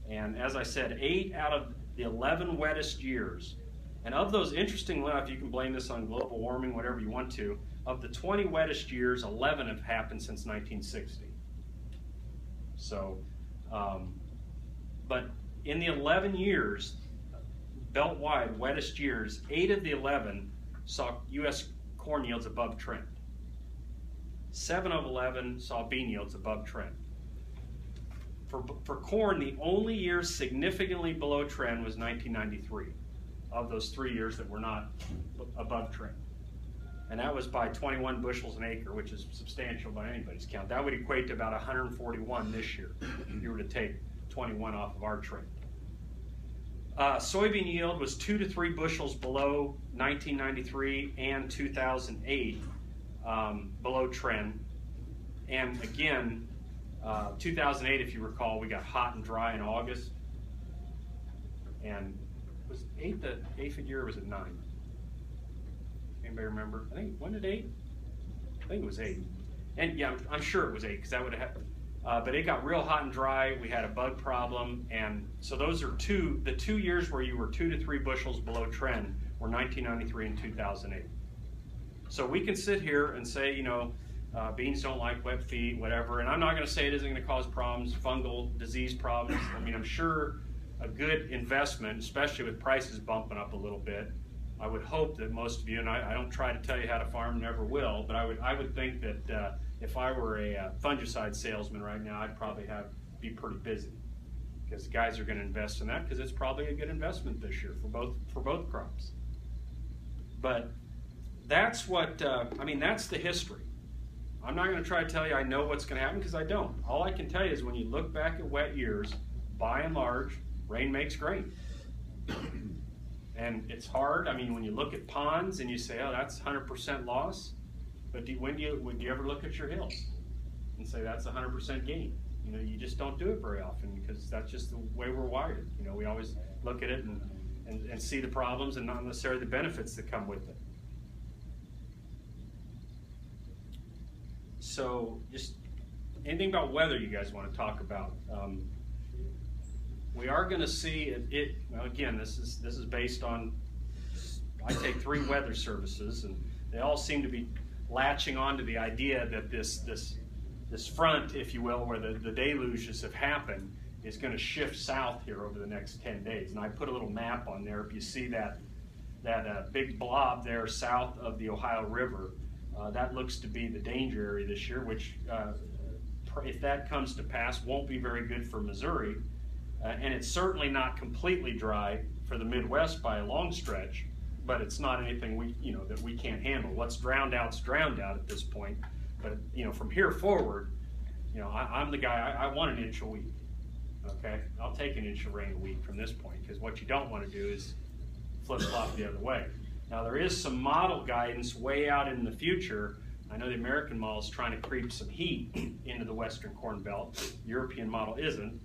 And as I said, 8 out of the 11 wettest years, and of those, interestingly enough, you can blame this on global warming, whatever you want to, of the 20 wettest years, 11 have happened since 1960. So, but in the 11 years, belt-wide wettest years, 8 of the 11 saw U.S. corn yields above trend. 7 of 11 saw bean yields above trend. For corn, the only year significantly below trend was 1993, of those 3 years that were not above trend. And that was by 21 bushels an acre, which is substantial by anybody's count. That would equate to about 141 this year, if you were to take 21 off of our trend. Soybean yield was 2 to 3 bushels below 1993 and 2008, below trend. And again, 2008, if you recall, we got hot and dry in August. And was 8 the aphid year, or was it 9? Anybody remember? When did 8? I think it was 8. And yeah, I'm sure it was 8, because that would have happened. But it got real hot and dry. We had a bug problem. And so those are the 2 years where you were 2 to 3 bushels below trend were 1993 and 2008. So we can sit here and say, beans don't like wet feet, whatever. And I'm not going to say it isn't going to cause problems, fungal disease problems. I'm sure a good investment, especially with prices bumping up a little bit. I would hope that most of you, and I don't try to tell you how to farm, never will, but I would think that if I were a fungicide salesman right now, I'd probably be pretty busy, because the guys are going to invest in that, because it's probably a good investment this year for both crops. But that's what that's the history. I'm not going to try to tell you I know what's going to happen, because I don't. All I can tell you is when you look back at wet years, by and large, rain makes grain. And it's hard. When you look at ponds and you say, oh, that's 100% loss, but do you ever look at your hills and say that's 100% gain? you know, you just don't do it very often because that's just the way we're wired. You know, we always look at it and see the problems and not necessarily the benefits that come with it. So just anything about weather you guys want to talk about? We are going to see it. Well, again, this is based on. I take 3 weather services, and they all seem to be latching on to the idea that this front, if you will, where the deluges have happened, is going to shift south here over the next 10 days. And I put a little map on there. If you see that big blob there south of the Ohio River, that looks to be the danger area this year, which, if that comes to pass, won't be very good for Missouri. And it's certainly not completely dry for the Midwest by a long stretch, but it's not anything that we can't handle. What's drowned out's drowned out at this point. But from here forward, I'm the guy. I want an inch a week. Okay, I'll take an inch of rain a week from this point, because what you don't want to do is flip-flop the other way. Now there is some model guidance way out in the future. I know the American model is trying to creep some heat into the Western Corn Belt. The European model isn't.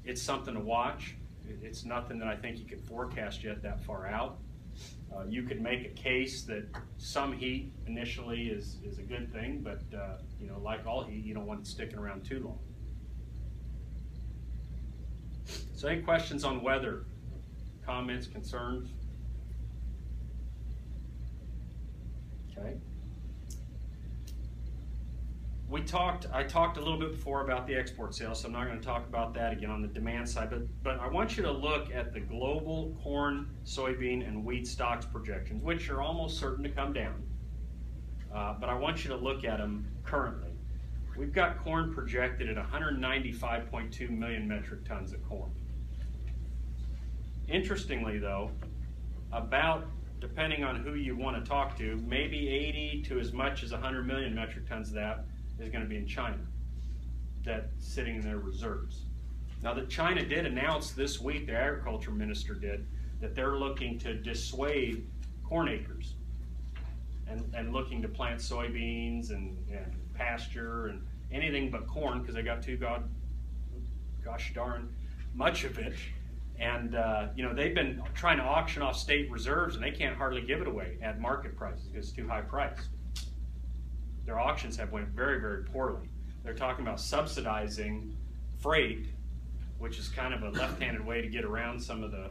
It's something to watch. It's nothing that I think you can forecast yet that far out. You could make a case that some heat initially is a good thing, but like all heat, you don't want it sticking around too long. So any questions on weather? Comments, concerns? Okay. I talked a little bit before about the export sales, so I'm not going to talk about that again on the demand side, but I want you to look at the global corn, soybean, and wheat stocks projections, which are almost certain to come down. But I want you to look at them currently. We've got corn projected at 195.2 million metric tons of corn. Interestingly though, about, depending on who you want to talk to, maybe 80 to as much as 100 million metric tons of that is going to be in China, that's sitting in their reserves. Now that China did announce this week, the agriculture minister did, that they're looking to dissuade corn acres and looking to plant soybeans and pasture and anything but corn, because they got too gosh darn much of it. And they've been trying to auction off state reserves, and they can't hardly give it away at market prices because it's too high priced. Their auctions have went very, very poorly. They're talking about subsidizing freight, which is kind of a left-handed way to get around some of the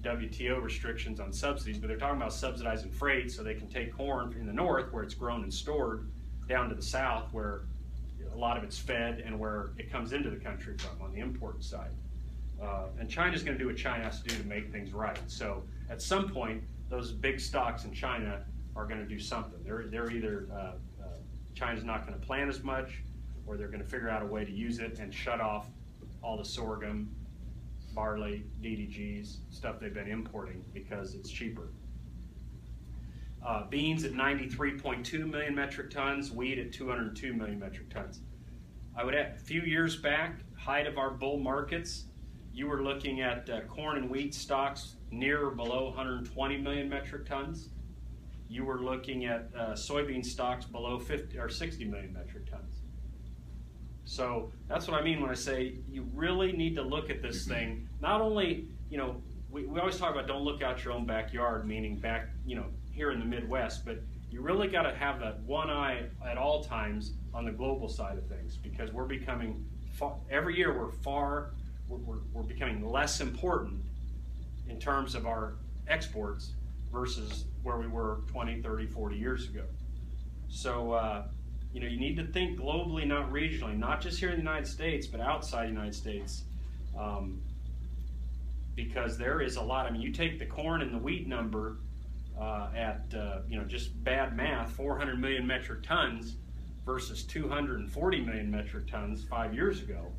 WTO restrictions on subsidies, but they're talking about subsidizing freight so they can take corn in the north where it's grown and stored down to the south where a lot of it's fed and where it comes into the country from on the import side. And China's going to do what China has to do to make things right. So at some point, those big stocks in China are going to do something. They're either China's not going to plant as much, or they're going to figure out a way to use it and shut off all the sorghum, barley, DDGs, stuff they've been importing because it's cheaper. Beans at 93.2 million metric tons, wheat at 202 million metric tons. I would add, a few years back, height of our bull markets, you were looking at corn and wheat stocks near or below 120 million metric tons. You were looking at soybean stocks below 50 or 60 million metric tons. So that's what I mean when I say you really need to look at this thing. Not only, we always talk about don't look out your own backyard, meaning back, here in the Midwest, but you really got to have that one eye at all times on the global side of things, because we're becoming, every year we're becoming less important in terms of our exports versus where we were 20, 30, 40 years ago. So, you need to think globally, not regionally, not just here in the United States, but outside the United States, because there is a lot. I mean, you take the corn and the wheat number at, just bad math, 400 million metric tons versus 240 million metric tons 5 years ago.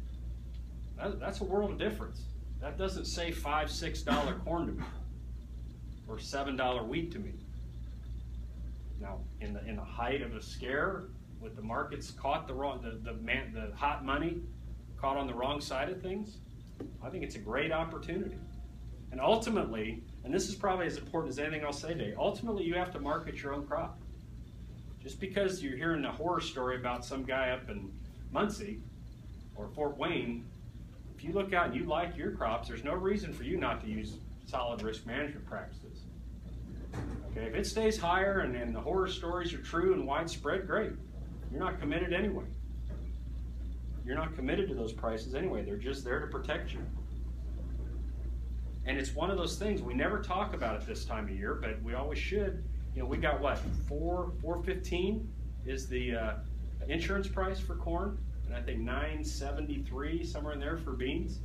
That's a world of difference. That doesn't say $5, $6 corn to me, or $7 wheat to me. Now, in the height of a scare, with the markets caught the hot money caught on the wrong side of things, I think it's a great opportunity. And ultimately, and this is probably as important as anything I'll say today, ultimately you have to market your own crop. Just because you're hearing a horror story about some guy up in Muncie, or Fort Wayne, if you look out and you like your crops, there's no reason for you not to use solid risk management practices. Okay, if it stays higher and the horror stories are true and widespread, great. You're not committed anyway. You're not committed to those prices anyway. They're just there to protect you. And it's one of those things we never talk about it this time of year, but we always should. You know, we got what, $4.15 is the insurance price for corn, and I think $9.73 somewhere in there for beans.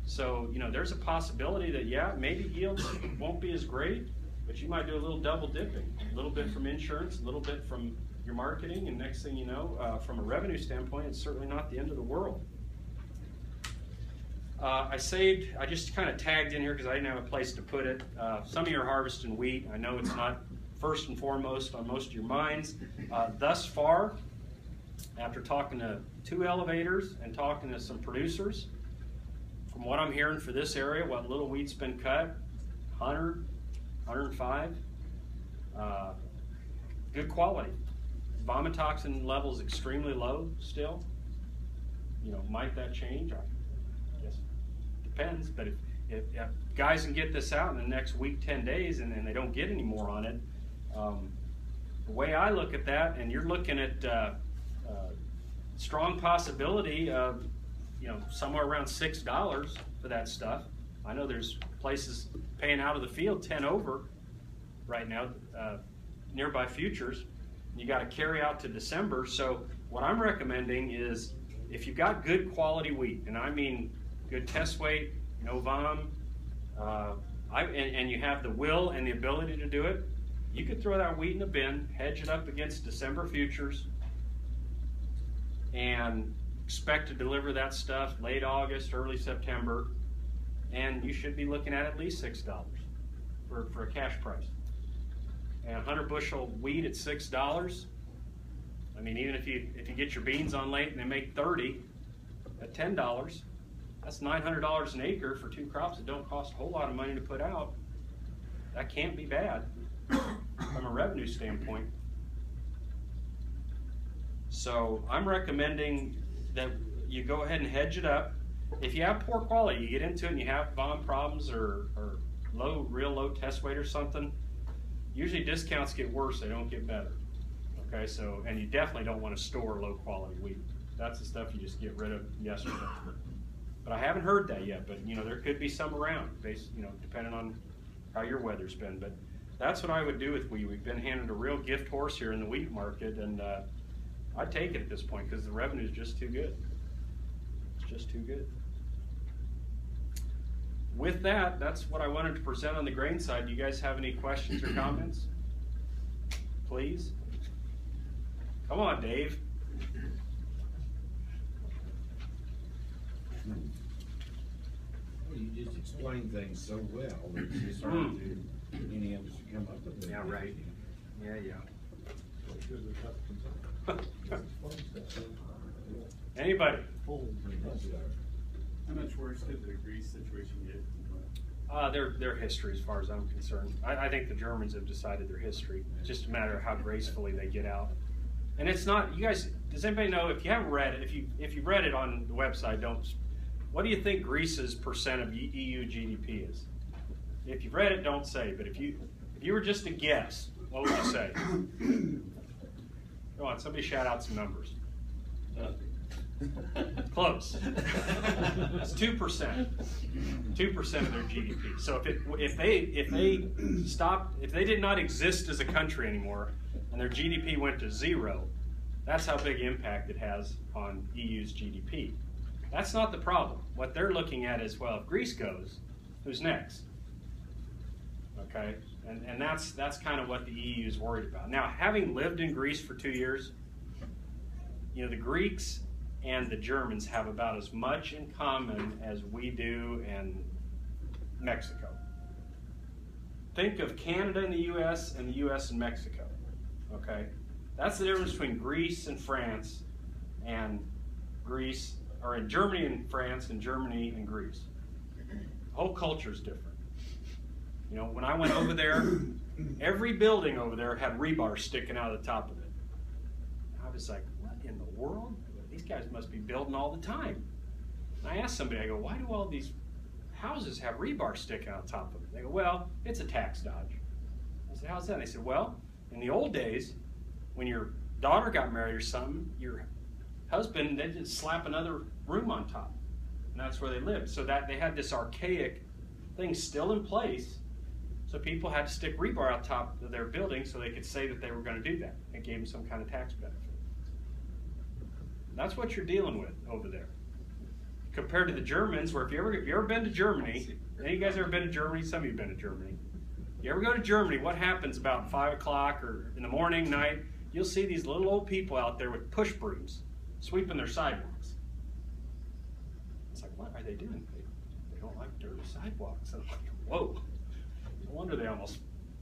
So, you know, there's a possibility that, yeah, maybe yields won't be as great, but you might do a little double dipping, a little bit from insurance, a little bit from your marketing, and next thing you know, from a revenue standpoint, it's certainly not the end of the world. I just kind of tagged in here because I didn't have a place to put it. Some of you are harvesting wheat. I know it's not first and foremost on most of your minds. Thus far, after talking to 2 elevators and talking to some producers, from what I'm hearing for this area, what little wheat's been cut, 100, 105, good quality. Vomitoxin levels extremely low still. You know, might that change? I guess depends. But if guys can get this out in the next week, 10 days, and then they don't get any more on it, the way I look at that, and you're looking at strong possibility of, you know, somewhere around $6 for that stuff. I know there's places paying out of the field 10 over right now, nearby futures. You got to carry out to December. So what I'm recommending is, if you've got good quality wheat, and I mean good test weight, no VOM, and you have the will and the ability to do it, you could throw that wheat in a bin, hedge it up against December futures, and expect to deliver that stuff late August, early September, and you should be looking at least $6 for a cash price. And 100 bushel wheat at $6, I mean, even if you get your beans on late and they make 30 at $10, that's $900 an acre for 2 crops that don't cost a whole lot of money to put out. That can't be bad from a revenue standpoint. So I'm recommending that you go ahead and hedge it up. If you have poor quality, you get into it and you have VOM problems or real low test weight or something, usually discounts get worse, they don't get better. Okay, so, and you definitely don't want to store low quality wheat. That's the stuff you just get rid of yesterday. But I haven't heard that yet, but you know, there could be some around, depending on how your weather's been. But that's what I would do with wheat. We've been handed a real gift horse here in the wheat market, and I'd take it at this point because the revenue is just too good. It's just too good. With that, that's what I wanted to present on the grain side. Do you guys have any questions or comments? Please. Come on, Dave.
Well, you just explain things so well that it's just hard to any of us to come up with it.
Yeah, right. Yeah. Anybody?
How much worse did the Greece situation get?
Their history, as far as I'm concerned. I think the Germans have decided their history. It's just a matter of how gracefully they get out. And it's not, you guys, does anybody know, if you haven't read it, if you read it on the website, what do you think Greece's percent of EU GDP is? If you've read it, don't say, but if you were just to guess, what would you say? Go on, somebody shout out some numbers. Close. It's 2%. 2% of their GDP. So if they did not exist as a country anymore, and their GDP went to 0, that's how big impact it has on EU's GDP. That's not the problem. What they're looking at is, well, if Greece goes, who's next? Okay, and that's kind of what the EU is worried about. Now, having lived in Greece for 2 years, you know, the Greeks and the Germans have about as much in common as we do and Mexico. Think of Canada and the U.S. and the U.S. and Mexico, okay? That's the difference between Greece and France and Greece, or in Germany and France and Germany and Greece. The whole culture is different. You know, when I went over there, every building over there had rebar sticking out of the top of it. I was like, what in the world? These these guys must be building all the time. And I asked somebody, I go, why do all these houses have rebar sticking out top of them? They go, well, it's a tax dodge. I said, how's that? And they said, well, in the old days, when your daughter got married or something, your husband, they'd just slap another room on top. And that's where they lived. So that they had this archaic thing still in place. So people had to stick rebar out top of their building so they could say that they were going to do that. It gave them some kind of tax benefit. That's what you're dealing with over there. Compared to the Germans, where if you ever been to Germany, any of you guys ever been to Germany? Some of you have been to Germany. You ever go to Germany, what happens about 5 o'clock or in the morning, night? You'll see these little old people out there with push brooms sweeping their sidewalks. It's like, what are they doing? They don't like dirty sidewalks. I'm like, whoa. No wonder they almost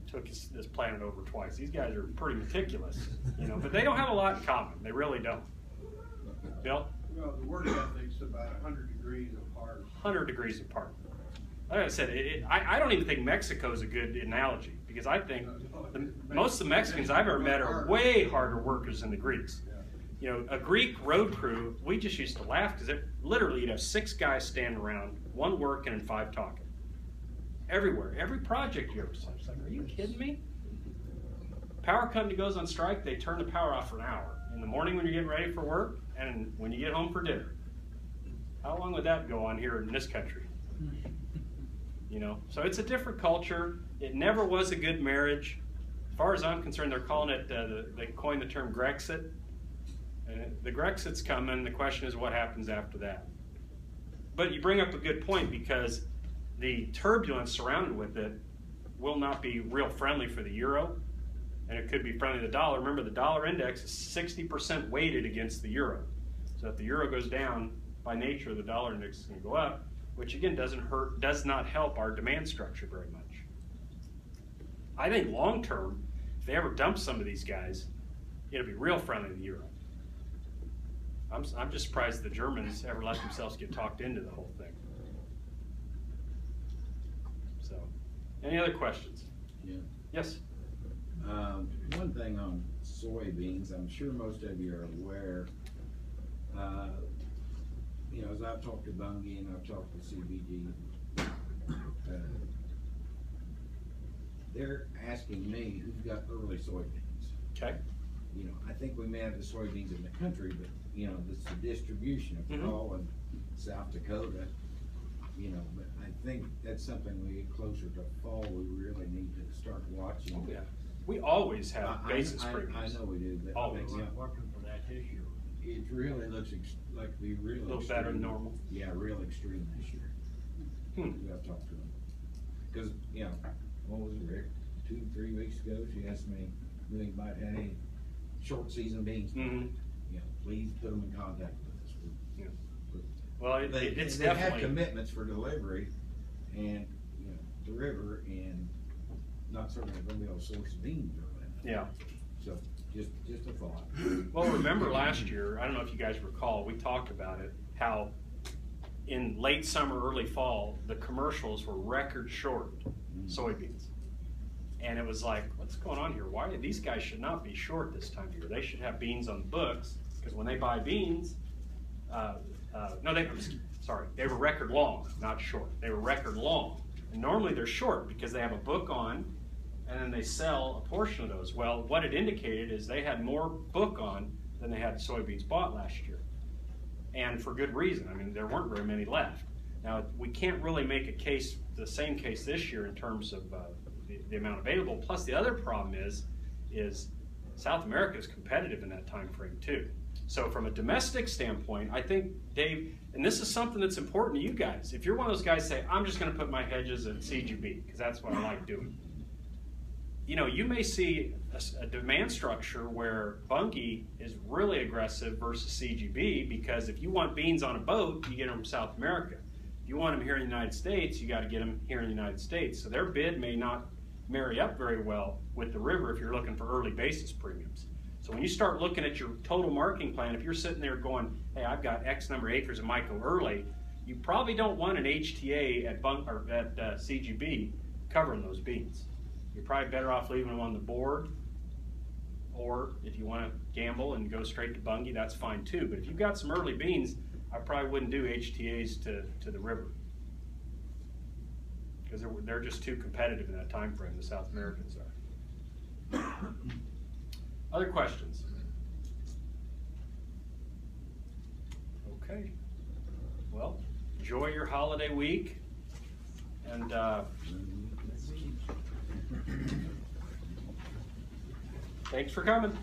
took this planet over twice. These guys are pretty meticulous, but they don't have a lot in common. They really don't. Bill?
Well, the work ethic's about 100 degrees apart.
100 degrees apart. Like I said, I don't even think Mexico's a good analogy, because I think most of the Mexicans I've ever met are way harder workers than the Greeks. A Greek road crew, we just used to laugh because literally you'd have 6 guys standing around, 1 working and 5 talking. Everywhere, every project you ever saw. It's like, are you kidding me? Power company goes on strike, they turn the power off for an hour. In the morning when you're getting ready for work, and when you get home for dinner. How long would that go on here in this country? So it's a different culture. It never was a good marriage. As far as I'm concerned, they're calling it, they coined the term Grexit. And the Grexit's coming. The question is what happens after that. But you bring up a good point, because the turbulence surrounded with it will not be real friendly for the euro, and it could be friendly to the dollar. Remember, the dollar index is 60% weighted against the euro. So if the euro goes down, by nature, the dollar index is going to go up, which again does not help our demand structure very much. I think long term, if they ever dump some of these guys, it'll be real friendly to the euro. I'm just surprised the Germans ever let themselves get talked into the whole thing. So, any other questions?
Yeah.
Yes?
One thing on soybeans, I'm sure most of you are aware, as I've talked to Bunge and I've talked to CBG, they're asking me who's got early soybeans.
Okay.
I think we may have the soybeans in the country, but, it's the distribution. If they're all in South Dakota, but I think that's something we get closer to fall, we really need to start watching.
Oh, yeah. We always have basis premiums.
I know we do, but
always.
Working for that this year.
It really looks like to be really
A little better than normal.
Yeah, real extreme this year. We have to talk to them. Because, what was it, Rick? 2-3 weeks ago, she asked me, do anybody have any short season beans? Please put them in contact with us.
Well, it's definitely.
They have commitments for delivery, and, the river, and not certainly going to be able to source beans or whatever.
Yeah.
So, just a thought.
Well, remember last year, I don't know if you guys recall, we talked about it, how in late summer, early fall, the commercials were record short soybeans. And it was like, what's going on here? Why these guys should not be short this time of year? They should have beans on the books, because when they buy beans, they were record long, not short. They were record long. And normally they're short because they have a book on, and then they sell a portion of those. Well, what it indicated is they had more book on than they had soybeans bought last year. And for good reason. I mean, there weren't very many left. Now, we can't really make the same case this year in terms of the amount available. Plus, the other problem is South America is competitive in that time frame too. So from a domestic standpoint, I think, Dave, and this is something that's important to you guys. If you're one of those guys say, I'm just going to put my hedges at CGB, because that's what I like doing. You may see a demand structure where Bunge is really aggressive versus CGB, because if you want beans on a boat, you get them from South America. If you want them here in the United States, you got to get them here in the United States. So their bid may not marry up very well with the river if you're looking for early basis premiums. So when you start looking at your total marketing plan, if you're sitting there going, hey, I've got X number of acres of Myco early, you probably don't want an HTA at CGB covering those beans. You're probably better off leaving them on the board or if you want to gamble and go straight to Bungie, that's fine too. But if you've got some early beans, I probably wouldn't do HTAs to the river, because they're just too competitive in that time frame. The South Americans are. Other questions? Okay. Well, enjoy your holiday week, and thanks for coming.